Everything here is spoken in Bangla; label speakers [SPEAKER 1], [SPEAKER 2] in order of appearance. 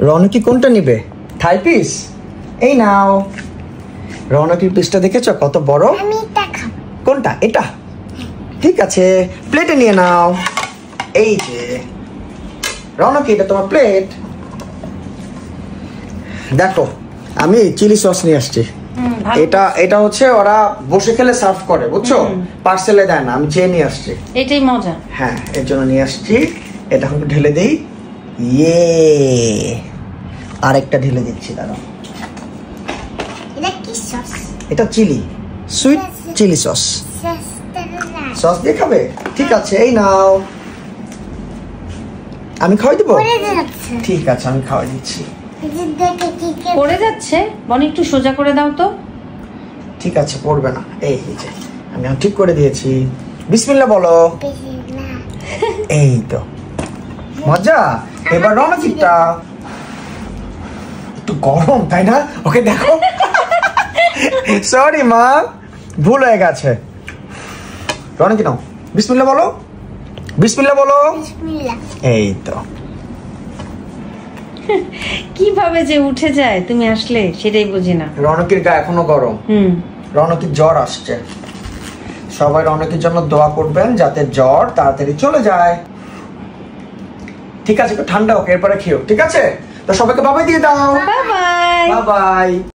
[SPEAKER 1] রনকি কোনটা নিবে? থাই পিস? এই নাও। রনকির পিসটা দেখেছো কত বড়?
[SPEAKER 2] আমি এটা খাবো।
[SPEAKER 1] কোনটা? এটা? ঠিক আছে, প্লেটে নিয়ে নাও। এই যে রনকি, এটা তোমার প্লেট। দেখো আমি চিলি সস নিয়ে আসছি। এটা হচ্ছে ওরা বসে খেলে সার্ভ করে, বুঝছো? পার্সেলে দেয় না, আমি চেয়ে নিয়ে আসছি।
[SPEAKER 3] এটাই মজা।
[SPEAKER 1] হ্যাঁ, এর জন্য নিয়ে আসছি। এটা এখন ঢেলে দেই। ইয়ে, আরেকটা ঢেলে দিচ্ছি, দাঁড়াও।
[SPEAKER 2] এটা কি সস?
[SPEAKER 1] এটা chilli, sweet chilli sauce. Sauce দিয়ে খাবে? ঠিক আছে, এই নাও। আমি খাওয়াই দেবো? ঠিক আছে, আমি খাওয়াই দিচ্ছি।
[SPEAKER 3] পড়ে যাচ্ছে, বনি একটু সোজা করে দাও তো।
[SPEAKER 1] ঠিক আছে, পড়বে না। এই যে আমি ঠিক করে দিয়েছি। বিসমিল্লাহ বলো। এই তো মজা। এবার রনকিটা একটু গরম, তাই না? ওকে দেখো। সরি মা, ভুল হয়ে গেছে। রনকি নাও, বিসমিল্লাহ বলো। বিসমিল্লাহ বলো। এই তো।
[SPEAKER 3] কিভাবে যে উঠে যায় তুমি আসলে সেটাই বুঝি না।
[SPEAKER 1] রনকির গা এখনো গরম। রনকির জ্বর আসছে। সবাই রনকির জন্য দোয়া করবেন যাতে জ্বর তাড়াতাড়ি চলে যায়। ঠিক আছে, একটু ঠান্ডা হোক, এরপরে খেও। ঠিক আছে, তো সবাইকে বাবাই দিয়ে দাও।
[SPEAKER 3] Bye bye.
[SPEAKER 1] Bye bye.